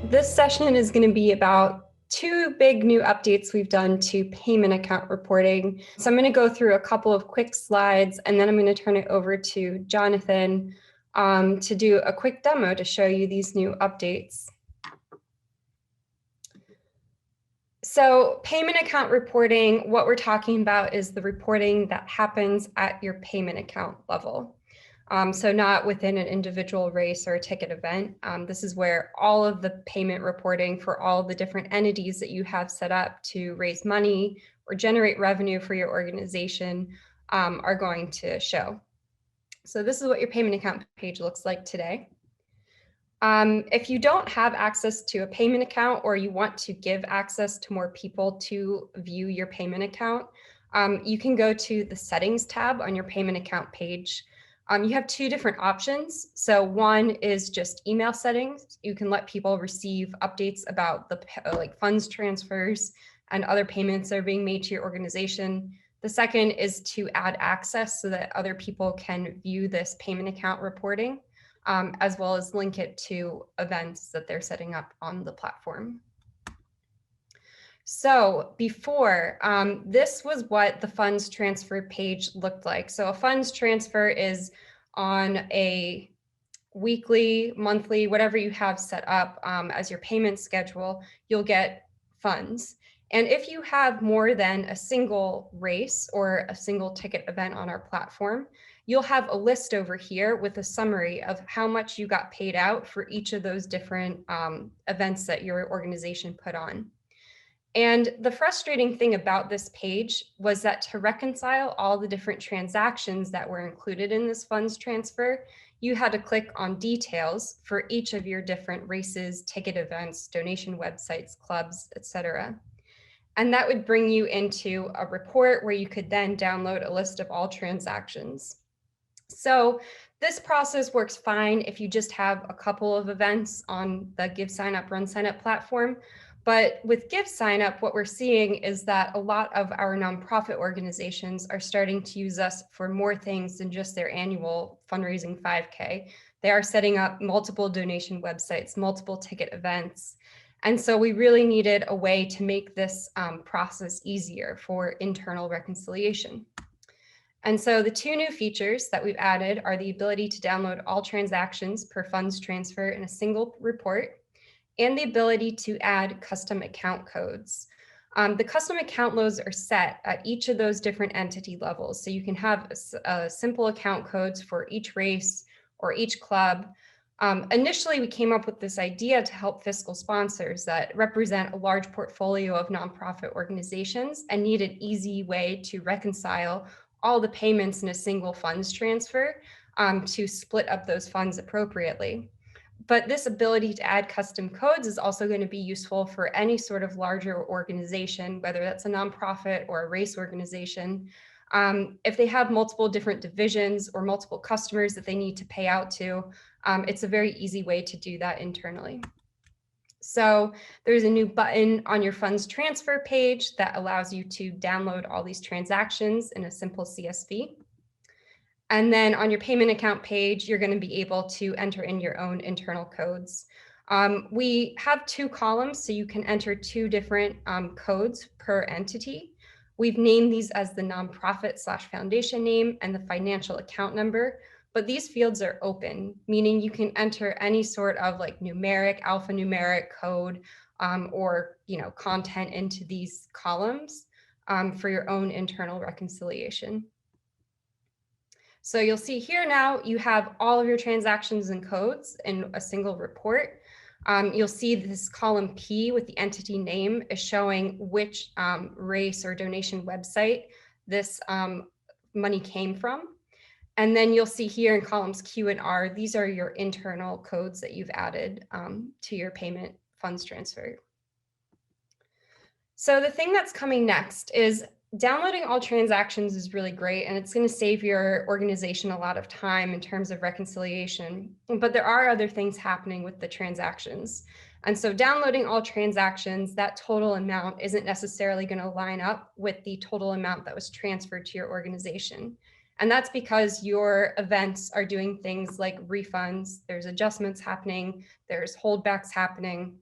This session is going to be about two big new updates we've done to payment account reporting. So I'm going to go through a couple of quick slides, and then I'm going to turn it over to Jonathan to do a quick demo to show you these new updates. So payment account reporting, what we're talking about is the reporting that happens at your payment account level. So not within an individual race or a ticket event. This is where all of the payment reporting for all the different entities that you have set up to raise money or generate revenue for your organization are going to show. So this is what your payment account page looks like today. If you don't have access to a payment account or you want to give access to more people to view your payment account, you can go to the settings tab on your payment account page. You have two different options. So one is just email settings. You can let people receive updates about the funds transfers and other payments that are being made to your organization. The second is to add access so that other people can view this payment account reporting, as well as link it to events that they're setting up on the platform. So before, this was what the funds transfer page looked like. So a funds transfer is on a weekly, monthly, whatever you have set up as your payment schedule, you'll get funds. And if you have more than a single race or a single ticket event on our platform, you'll have a list over here with a summary of how much you got paid out for each of those different events that your organization put on. And the frustrating thing about this page was that to reconcile all the different transactions that were included in this funds transfer, you had to click on details for each of your different races, ticket events, donation websites, clubs, etc. And that would bring you into a report where you could then download a list of all transactions. So this process works fine if you just have a couple of events on the GiveSignup, RunSignup platform. But with GiveSignup, what we're seeing is that a lot of our nonprofit organizations are starting to use us for more things than just their annual fundraising 5K. They are setting up multiple donation websites, multiple ticket events. And so we really needed a way to make this process easier for internal reconciliation. And so the two new features that we've added are the ability to download all transactions per funds transfer in a single report, and the ability to add custom account codes. The custom account loads are set at each of those different entity levels. So you can have simple account codes for each race or each club. Initially, we came up with this idea to help fiscal sponsors that represent a large portfolio of nonprofit organizations and need an easy way to reconcile all the payments in a single funds transfer to split up those funds appropriately. But this ability to add custom codes is also going to be useful for any sort of larger organization, whether that's a nonprofit or a race organization. If they have multiple different divisions or multiple customers that they need to pay out to, it's a very easy way to do that internally. So there's a new button on your funds transfer page that allows you to download all these transactions in a simple CSV. And then on your payment account page, you're going to be able to enter in your own internal codes. We have two columns, so you can enter two different codes per entity. We've named these as the nonprofit/foundation name and the financial account number, but these fields are open, meaning you can enter any sort of numeric, alphanumeric code or content into these columns for your own internal reconciliation. So you'll see here now you have all of your transactions and codes in a single report. You'll see this column P with the entity name is showing which race or donation website this money came from. And then you'll see here in columns Q and R, these are your internal codes that you've added to your payment funds transfer. So the thing that's coming next is downloading all transactions is really great, and it's going to save your organization a lot of time in terms of reconciliation. But there are other things happening with the transactions. And so downloading all transactions, that total amount isn't necessarily going to line up with the total amount that was transferred to your organization. And that's because your events are doing things like refunds, there's adjustments happening, there's holdbacks happening.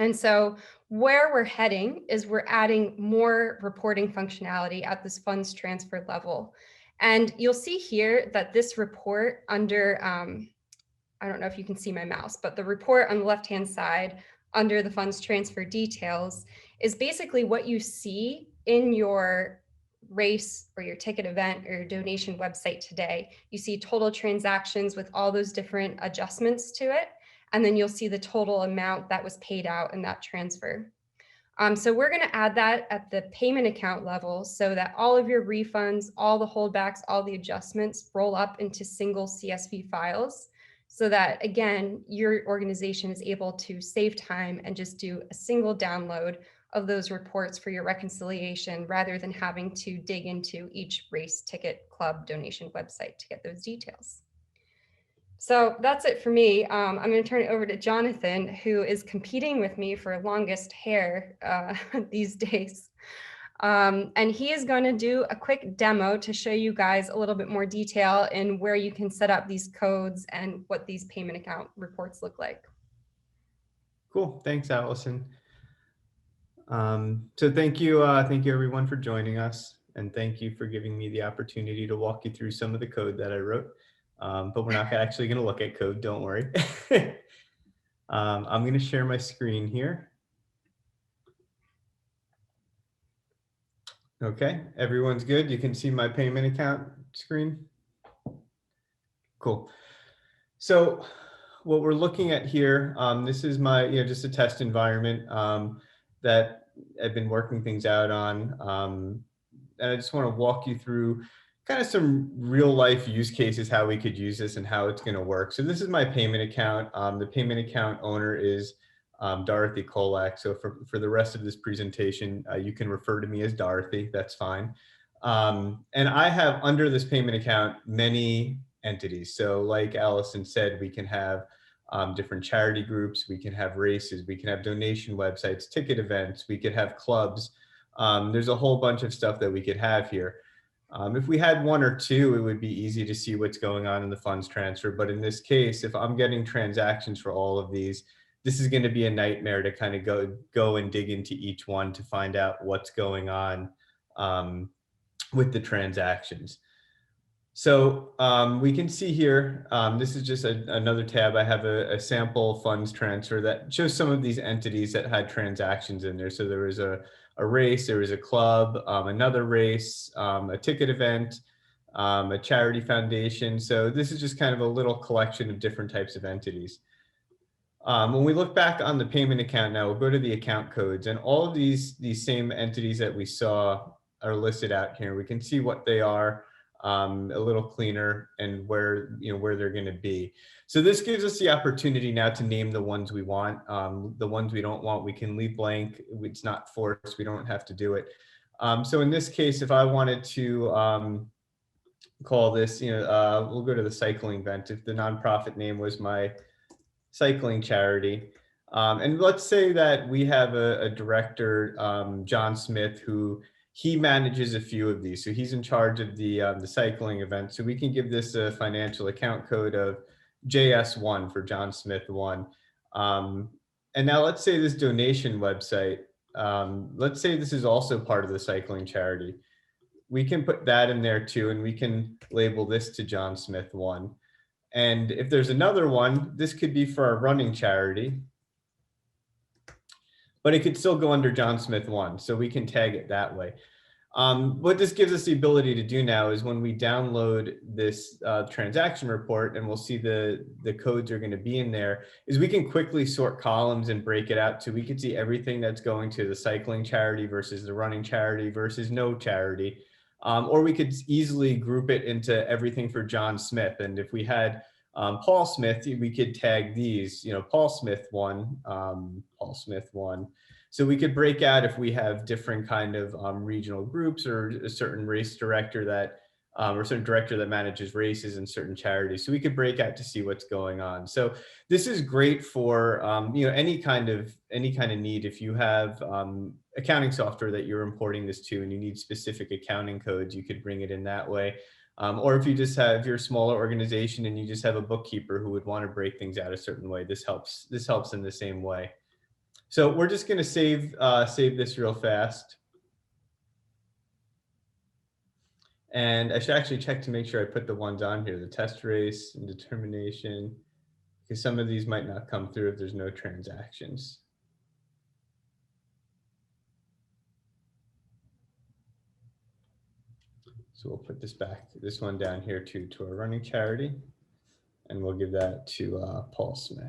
And so where we're heading is we're adding more reporting functionality at this funds transfer level. And you'll see here that this report under, I don't know if you can see my mouse, but the report on the left-hand side under the funds transfer details is basically what you see in your race or your ticket event or your donation website today. You see total transactions with all those different adjustments to it, and then you'll see the total amount that was paid out in that transfer. So we're going to add that at the payment account level so that all of your refunds, all the holdbacks, all the adjustments roll up into single CSV files so that, again, your organization is able to save time and just do a single download of those reports for your reconciliation rather than having to dig into each race ticket club donation website to get those details. So that's it for me. I'm going to turn it over to Jonathan, who is competing with me for longest hair these days. And he is going to do a quick demo to show you guys a little bit more detail in where you can set up these codes and what these payment account reports look like. Cool. Thanks, Allison. So thank you everyone for joining us, and thank you for giving me the opportunity to walk you through some of the code that I wrote. But we're not actually going to look at code, don't worry. I'm going to share my screen here. Okay, everyone's good. You can see my payment account screen. Cool. So what we're looking at here, this is my, just a test environment that I've been working things out on. And I just want to walk you through kind of some real life use cases, how we could use this and how it's going to work. So this is my payment account. The payment account owner is Dorothy Kolak. So for the rest of this presentation, you can refer to me as Dorothy, that's fine. And I have under this payment account many entities. So like Allison said, we can have different charity groups, we can have races, we can have donation websites, ticket events, we could have clubs. There's a whole bunch of stuff that we could have here. If we had one or two, it would be easy to see what's going on in the funds transfer. But in this case, if I'm getting transactions for all of these, this is going to be a nightmare to kind of go and dig into each one to find out what's going on with the transactions. So we can see here, this is just another tab. I have a sample funds transfer that shows some of these entities that had transactions in there. So there was a race, there was a club, another race, a ticket event, a charity foundation. So this is just kind of a little collection of different types of entities. When we look back on the payment account now, we'll go to the account codes, and all of these same entities that we saw are listed out here. We can see what they are a little cleaner and where they're going to be. So this gives us the opportunity now to name the ones we want. The ones we don't want, we can leave blank. It's not forced. We don't have to do it. So in this case, if I wanted to call this, we'll go to the cycling event. If the nonprofit name was my cycling charity. And let's say that we have a director, John Smith, who he manages a few of these. So he's in charge of the cycling event. So we can give this a financial account code of JS1 for John Smith 1. And now let's say this donation website, let's say this is also part of the cycling charity. We can put that in there too, and we can label this to John Smith 1. And if there's another one, this could be for our running charity, but it could still go under John Smith 1. So we can tag it that way. What this gives us the ability to do now is when we download this transaction report, and we'll see the codes are going to be in there, is we can quickly sort columns and break it out so we can see everything that's going to the cycling charity versus the running charity versus no charity. Or we could easily group it into everything for John Smith. And if we had Paul Smith, we could tag these, Paul Smith 1, Paul Smith 1. So we could break out if we have different kind of regional groups or a certain race director that, or certain director that manages races in certain charities. So we could break out to see what's going on. So this is great for any kind of need. If you have accounting software that you're importing this to and you need specific accounting codes, you could bring it in that way. Or if you're a smaller organization and you just have a bookkeeper who would want to break things out a certain way, this helps in the same way. So we're just going to save this real fast. And I should actually check to make sure I put the ones on here, the test race and determination, because some of these might not come through if there's no transactions. So we'll put this one down here to our running charity, and we'll give that to Paul Smith.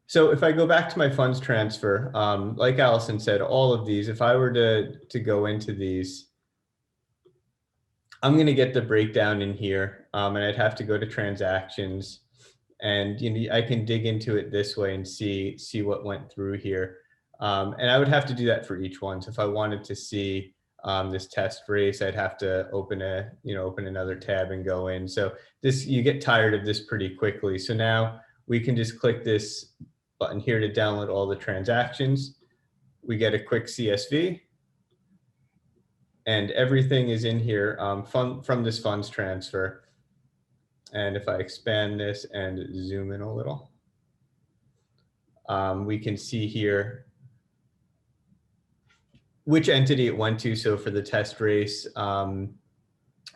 So if I go back to my funds transfer, like Allison said, all of these, if I were to go into these, I'm going to get the breakdown in here, and I'd have to go to transactions, and I can dig into it this way and see what went through here. And I would have to do that for each one. So if I wanted to see this test race, I'd have to open another tab and go in. So you get tired of this pretty quickly. So now we can just click this button here to download all the transactions. We get a quick CSV, and everything is in here from this funds transfer. And if I expand this and zoom in a little, we can see here which entity it went to. So for the test race, for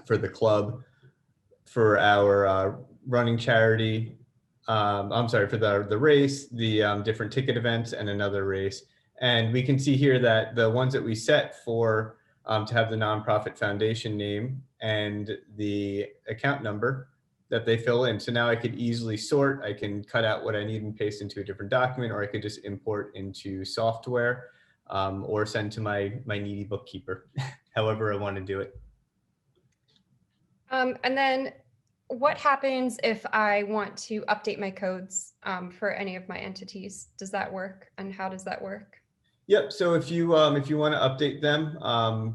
the club, for our running charity, I'm sorry, for the race, the different ticket events, and another race. And we can see here that the ones that we set for to have the nonprofit foundation name and the account number that they fill in. So now I could easily sort. I can cut out what I need and paste into a different document, or I could just import into software, or send to my needy bookkeeper, however I want to do it. And then what happens if I want to update my codes for any of my entities? Does that work, and how does that work? Yep. So if you want to update them,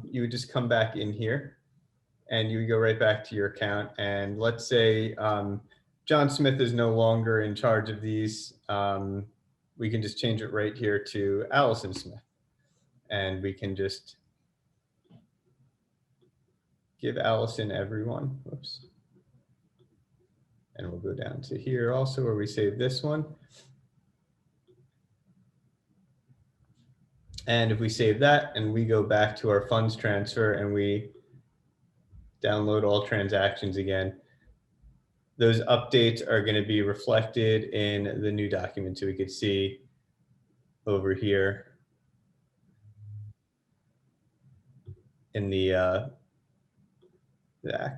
you would just come back in here, and you would go right back to your account. And let's say John Smith is no longer in charge of these. We can just change it right here to Allison Smith, and we can just give Allison everyone. Whoops. And we'll go down to here also where we save this one. And if we save that and we go back to our funds transfer and we download all transactions again, those updates are going to be reflected in the new document. So we could see over here in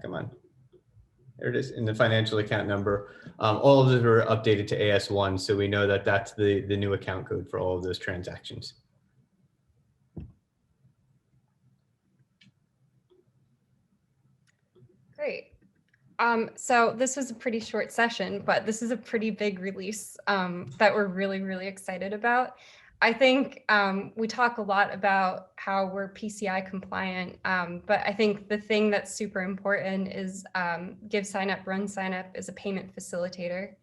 come on. There it is, in the financial account number. All of those are updated to AS1, so we know that that's the new account code for all of those transactions. Great. So this was a pretty short session, but this is a pretty big release that we're really, really excited about. I think we talk a lot about how we're PCI compliant, but I think the thing that's super important is GiveSignup, RunSignup is a payment facilitator.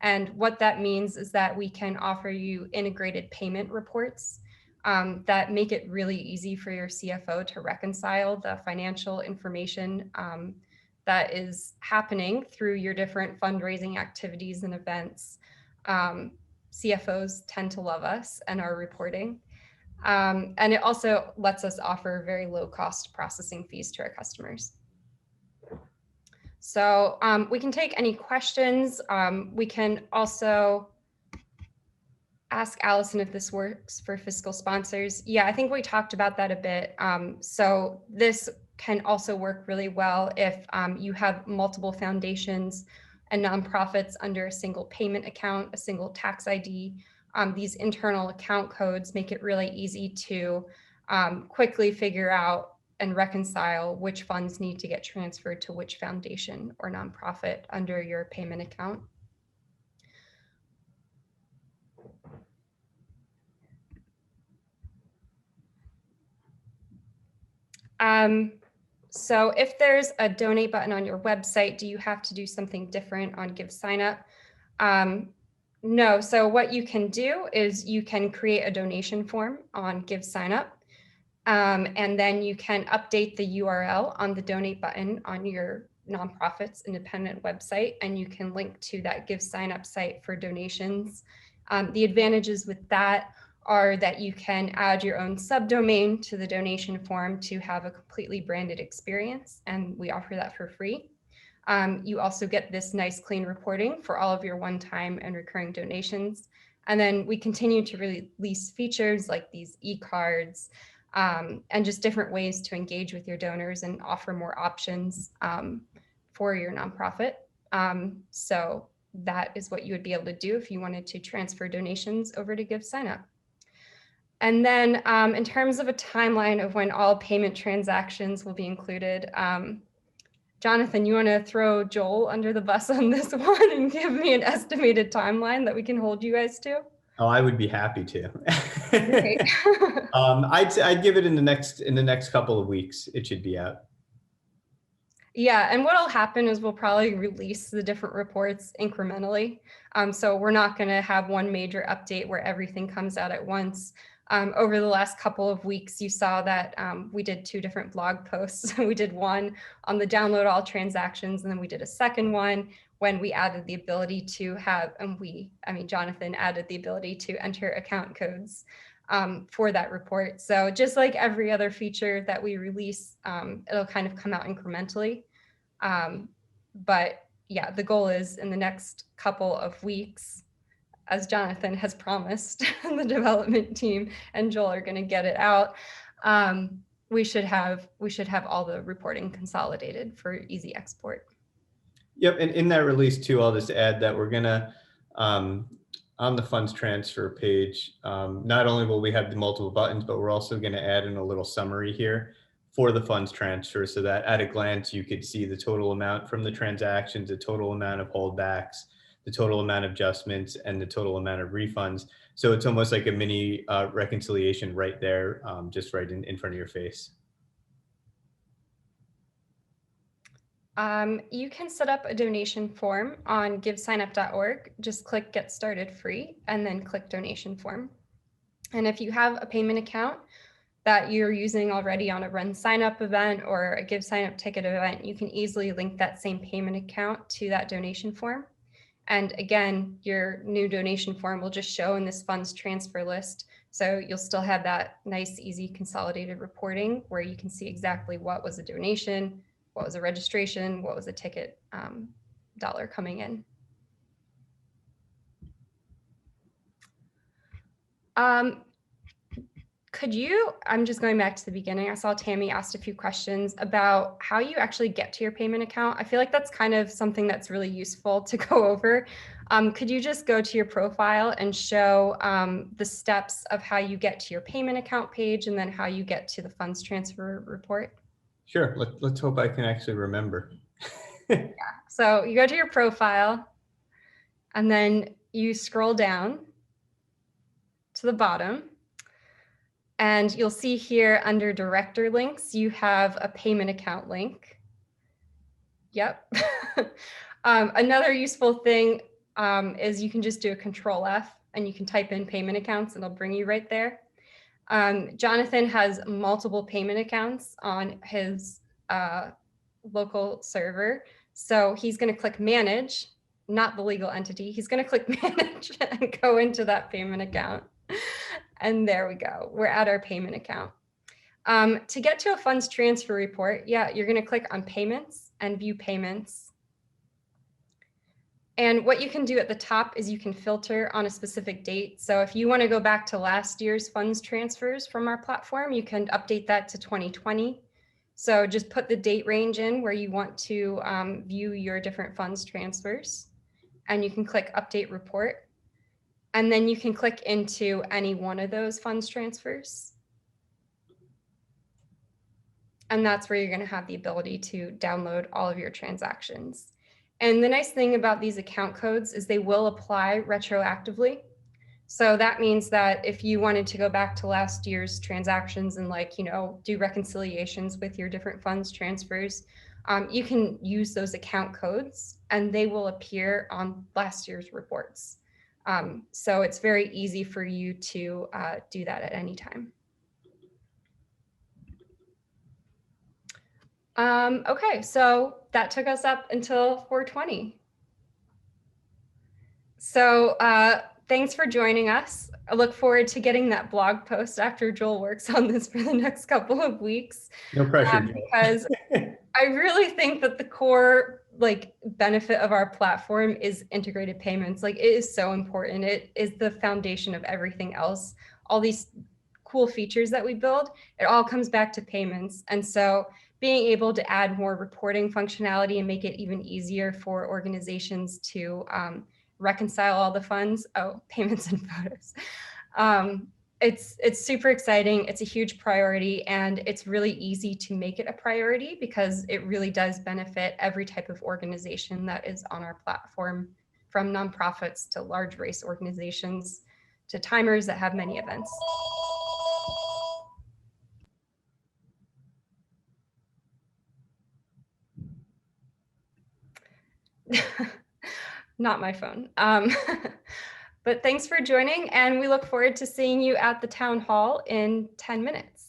And what that means is that we can offer you integrated payment reports that make it really easy for your CFO to reconcile the financial information that is happening through your different fundraising activities and events. CFOs tend to love us and our reporting. And it also lets us offer very low cost processing fees to our customers. So we can take any questions. We can also ask Allison if this works for fiscal sponsors. Yeah, I think we talked about that a bit. So this can also work really well if you have multiple foundations and nonprofits under a single payment account, a single tax ID. These internal account codes make it really easy to quickly figure out and reconcile which funds need to get transferred to which foundation or nonprofit under your payment account. So if there's a donate button on your website, do you have to do something different on GiveSignup? No, so what you can do is you can create a donation form on GiveSignup, and then you can update the URL on the donate button on your nonprofit's independent website, and you can link to that GiveSignup site for donations. The advantages with that are that you can add your own subdomain to the donation form to have a completely branded experience, and we offer that for free. You also get this nice clean reporting for all of your one-time and recurring donations. And then we continue to release features like these e-cards and just different ways to engage with your donors and offer more options for your nonprofit. So that is what you would be able to do if you wanted to transfer donations over to GiveSignup. And then in terms of a timeline of when all payment transactions will be included, Jonathan, you want to throw Joel under the bus on this one and give me an estimated timeline that we can hold you guys to? Oh, I would be happy to. Great. I'd give it in the next couple of weeks. It should be out. Yeah, and what'll happen is we'll probably release the different reports incrementally. So we're not going to have one major update where everything comes out at once. Over the last couple of weeks, you saw that we did 2 different blog posts. We did one on the download all transactions, and then we did a second one when we added the ability to have, Jonathan added the ability to enter account codes for that report. So just like every other feature that we release, it'll kind of come out incrementally. But yeah, the goal is in the next couple of weeks, as Jonathan has promised, the development team and Joel are going to get it out. We should have all the reporting consolidated for easy export. Yep, and in that release too, I'll just add that we're gonna on the funds transfer page, not only will we have the multiple buttons, but we're also going to add in a little summary here for the funds transfer, so that at a glance you could see the total amount from the transactions, the total amount of holdbacks, the total amount of adjustments, and the total amount of refunds. So it's almost like a mini reconciliation right there, just right in front of your face. You can set up a donation form on givesignup.org. Just click Get Started Free and then click Donation Form. And if you have a payment account that you're using already on a RunSignup event or a GiveSignup ticket event, you can easily link that same payment account to that donation form. And again, your new donation form will just show in this funds transfer list. So you'll still have that nice, easy consolidated reporting where you can see exactly what was a donation, what was a registration, what was a ticket dollar coming in. I'm just going back to the beginning. I saw Tammy asked a few questions about how you actually get to your payment account. I feel like that's kind of something that's really useful to go over. Could you just go to your profile and show the steps of how you get to your payment account page and then how you get to the funds transfer report? Sure, let's hope I can actually remember. Yeah. So you go to your profile and then you scroll down to the bottom. And you'll see here under director links, you have a payment account link. Yep. Another useful thing is you can just do a Control F and you can type in payment accounts and it'll bring you right there. Jonathan has multiple payment accounts on his local server. So he's going to click Manage, not the legal entity. He's going to click Manage and go into that payment account. And there we go. We're at our payment account. To get to a funds transfer report, yeah, you're going to click on Payments and View Payments. And what you can do at the top is you can filter on a specific date. So if you want to go back to last year's funds transfers from our platform, you can update that to 2020. So just put the date range in where you want to view your different funds transfers. And you can click Update Report. And then you can click into any one of those funds transfers. And that's where you're going to have the ability to download all of your transactions. And the nice thing about these account codes is they will apply retroactively. So that means that if you wanted to go back to last year's transactions and do reconciliations with your different funds transfers, you can use those account codes and they will appear on last year's reports. So it's very easy for you to do that at any time. Okay, so that took us up until 4:20. So thanks for joining us. I look forward to getting that blog post after Joel works on this for the next couple of weeks. No pressure. Because I really think that the core benefit of our platform is integrated payments. Like, it is so important. It is the foundation of everything else. All these cool features that we build, it all comes back to payments. And so being able to add more reporting functionality and make it even easier for organizations to reconcile all the funds, payments and photos. It's super exciting. It's a huge priority, and it's really easy to make it a priority because it really does benefit every type of organization that is on our platform, from nonprofits to large race organizations to timers that have many events. Not my phone. But thanks for joining, and we look forward to seeing you at the town hall in 10 minutes.